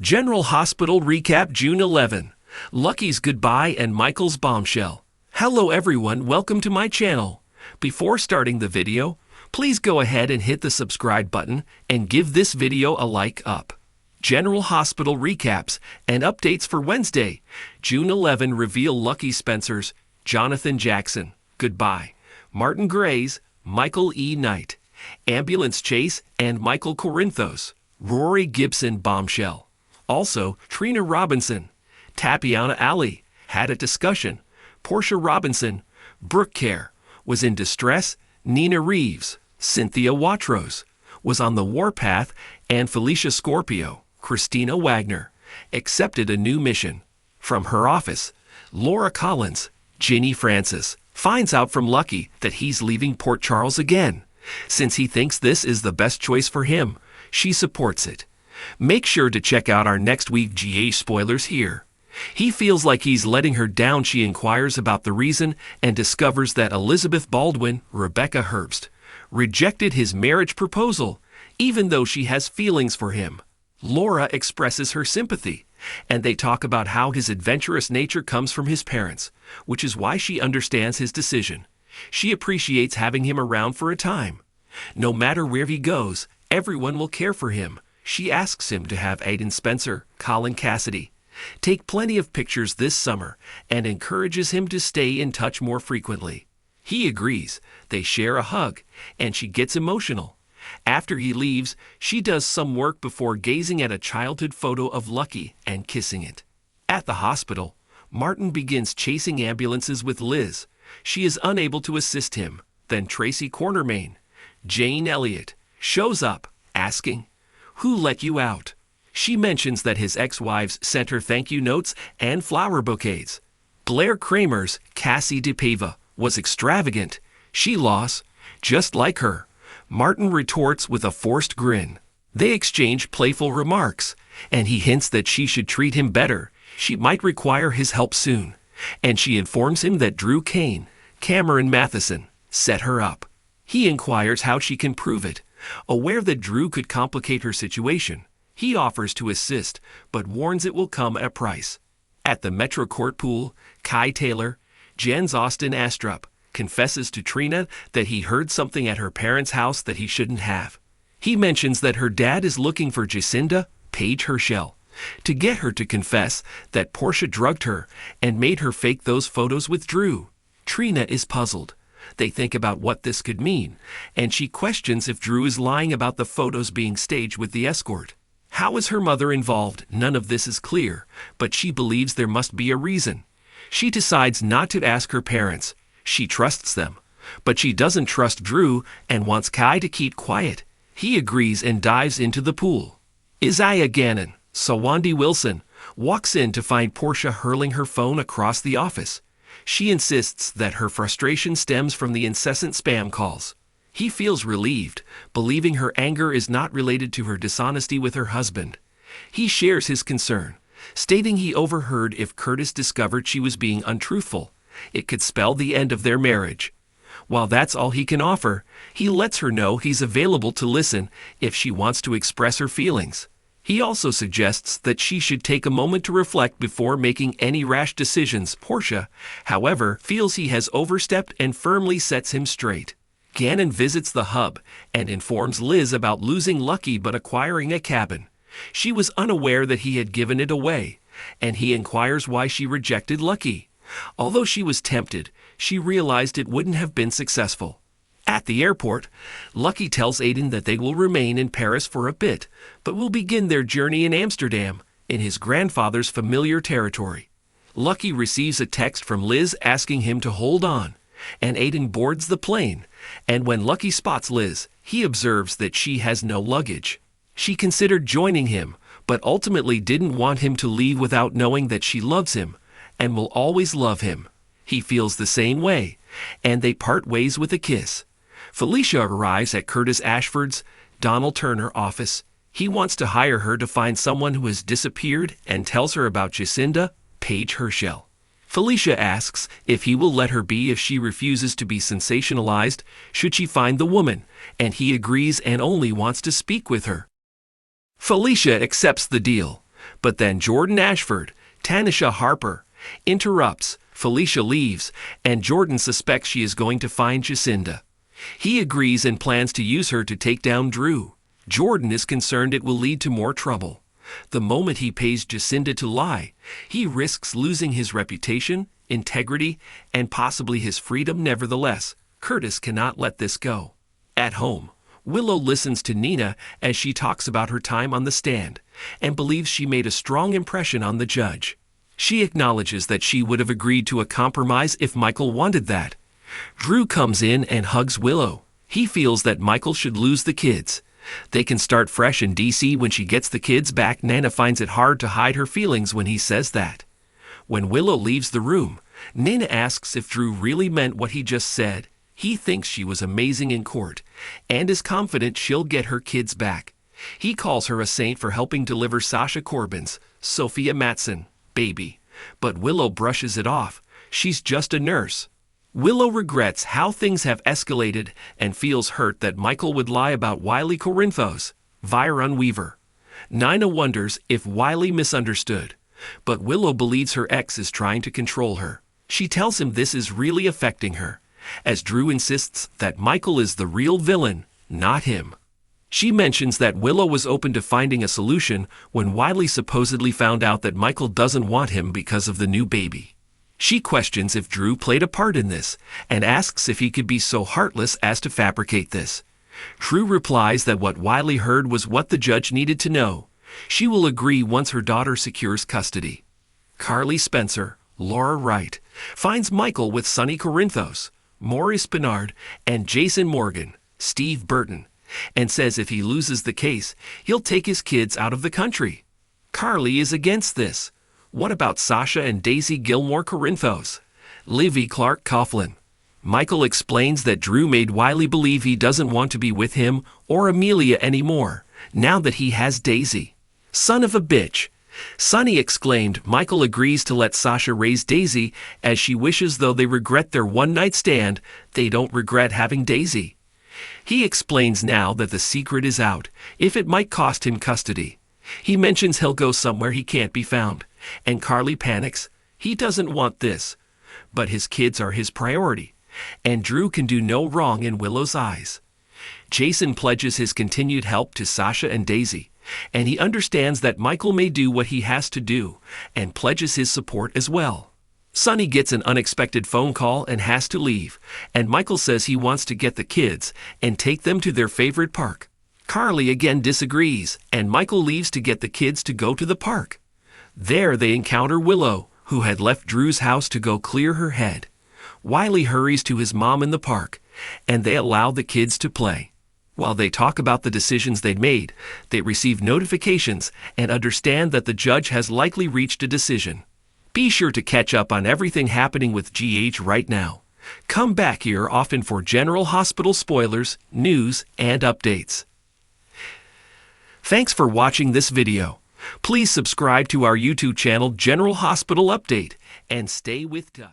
General Hospital Recap June 11. Lucky's Goodbye and Michael's Bombshell. Hello everyone, welcome to my channel. Before starting the video, please go ahead and hit the subscribe button and give this video a like up. General Hospital recaps and updates for Wednesday, June 11 reveal Lucky Spencer's, Jonathan Jackson, Goodbye, Martin Gray's, Michael E. Knight, Ambulance Chase and Michael Corinthos, Rory Gibson Bombshell. Also, Trina Robinson, Tapiana Ali, had a discussion. Portia Robinson, Brooke Care, was in distress. Nina Reeves, Cynthia Watrose, was on the warpath. And Felicia Scorpio, Christina Wagner, accepted a new mission. From her office, Laura Collins, Ginny Francis, finds out from Lucky that he's leaving Port Charles again. Since he thinks this is the best choice for him, she supports it. Make sure to check out our next week GA spoilers here. He feels like he's letting her down. She inquires about the reason and discovers that Elizabeth Baldwin, Rebecca Herbst, rejected his marriage proposal, even though she has feelings for him. Laura expresses her sympathy, and they talk about how his adventurous nature comes from his parents, which is why she understands his decision. She appreciates having him around for a time. No matter where he goes, everyone will care for him. She asks him to have Aiden Spencer, Colin Cassidy, take plenty of pictures this summer and encourages him to stay in touch more frequently. He agrees. They share a hug, and she gets emotional. After he leaves, she does some work before gazing at a childhood photo of Lucky and kissing it. At the hospital, Martin begins chasing ambulances with Liz. She is unable to assist him. Then Tracy Cornermain, Jane Elliott, shows up, asking, "Who let you out?" She mentions that his ex-wives sent her thank you notes and flower bouquets. Blair Kramer's Cassie DePava was extravagant. She lost, just like her. Martin retorts with a forced grin. They exchange playful remarks, and he hints that she should treat him better. She might require his help soon. And she informs him that Drew Kane, Cameron Matheson, set her up. He inquires how she can prove it. Aware that Drew could complicate her situation, he offers to assist, but warns it will come at a price. At the Metro Court pool, Kai Taylor, Jens Austin Astrup, confesses to Trina that he heard something at her parents' house that he shouldn't have. He mentions that her dad is looking for Jacinda Paige Herschel to get her to confess that Portia drugged her and made her fake those photos with Drew. Trina is puzzled. They think about what this could mean, and she questions if Drew is lying about the photos being staged with the escort. How is her mother involved? None of this is clear, but she believes there must be a reason. She decides not to ask her parents. She trusts them, but she doesn't trust Drew and wants Kai to keep quiet. He agrees and dives into the pool. Isaiah Gannon, Sawandi Wilson, walks in to find Portia hurling her phone across the office. She insists that her frustration stems from the incessant spam calls. He feels relieved, believing her anger is not related to her dishonesty with her husband. He shares his concern, stating he overheard if Curtis discovered she was being untruthful, it could spell the end of their marriage. While that's all he can offer, he lets her know he's available to listen if she wants to express her feelings. He also suggests that she should take a moment to reflect before making any rash decisions. Portia, however, feels he has overstepped and firmly sets him straight. Gannon visits the hub and informs Liz about losing Lucky but acquiring a cabin. She was unaware that he had given it away, and he inquires why she rejected Lucky. Although she was tempted, she realized it wouldn't have been successful. At the airport, Lucky tells Aiden that they will remain in Paris for a bit, but will begin their journey in Amsterdam, in his grandfather's familiar territory. Lucky receives a text from Liz asking him to hold on, and Aiden boards the plane, and when Lucky spots Liz, he observes that she has no luggage. She considered joining him, but ultimately didn't want him to leave without knowing that she loves him, and will always love him. He feels the same way, and they part ways with a kiss. Felicia arrives at Curtis Ashford's, Donald Turner office. He wants to hire her to find someone who has disappeared and tells her about Jacinda Paige Herschel. Felicia asks if he will let her be if she refuses to be sensationalized should she find the woman, and he agrees and only wants to speak with her. Felicia accepts the deal, But then Jordan Ashford, Tanisha Harper, interrupts, Felicia leaves, and Jordan suspects she is going to find Jacinda. He agrees and plans to use her to take down Drew. Jordan is concerned it will lead to more trouble. The moment he pays Jacinda to lie, he risks losing his reputation, integrity, and possibly his freedom. Nevertheless, Curtis cannot let this go. At home, Willow listens to Nina as she talks about her time on the stand and believes she made a strong impression on the judge. She acknowledges that she would have agreed to a compromise if Michael wanted that. Drew comes in and hugs Willow. He feels that Michael should lose the kids. They can start fresh in DC when she gets the kids back. Nana finds it hard to hide her feelings when he says that. When Willow leaves the room, Nana asks if Drew really meant what he just said. He thinks she was amazing in court and is confident she'll get her kids back. He calls her a saint for helping deliver Sasha Corbin's, Sophia Matson, baby. But Willow brushes it off. She's just a nurse. Willow regrets how things have escalated and feels hurt that Michael would lie about Wiley Corinthos, Viron Weaver. Nina wonders if Wiley misunderstood, but Willow believes her ex is trying to control her. She tells him this is really affecting her, as Drew insists that Michael is the real villain, not him. She mentions that Willow was open to finding a solution when Wiley supposedly found out that Michael doesn't want him because of the new baby. She questions if Drew played a part in this and asks if he could be so heartless as to fabricate this. Drew replies that what Wiley heard was what the judge needed to know. She will agree once her daughter secures custody. Carly Spencer, Laura Wright, finds Michael with Sonny Corinthos, Maurice Bernard, and Jason Morgan, Steve Burton, and says if he loses the case, he'll take his kids out of the country. Carly is against this. What about Sasha and Daisy Gilmore Corinthos? Livy Clark Coughlin. Michael explains that Drew made Wiley believe he doesn't want to be with him or Amelia anymore, now that he has Daisy. Son of a bitch. Sonny exclaimed. Michael agrees to let Sasha raise Daisy as she wishes though they regret their one-night stand, they don't regret having Daisy. He explains now that the secret is out, if it might cost him custody. He mentions he'll go somewhere he can't be found, and Carly panics. He doesn't want this, but his kids are his priority, and Drew can do no wrong in Willow's eyes. Jason pledges his continued help to Sasha and Daisy, and he understands that Michael may do what he has to do, and pledges his support as well. Sonny gets an unexpected phone call and has to leave, and Michael says he wants to get the kids and take them to their favorite park. Carly again disagrees, and Michael leaves to get the kids to go to the park. There they encounter Willow, who had left Drew's house to go clear her head. Wiley hurries to his mom in the park, and they allow the kids to play. While they talk about the decisions they'd made, they receive notifications and understand that the judge has likely reached a decision. Be sure to catch up on everything happening with GH right now. Come back here often for General Hospital spoilers, news, and updates. Thanks for watching this video. Please subscribe to our YouTube channel General Hospital Update and stay with us.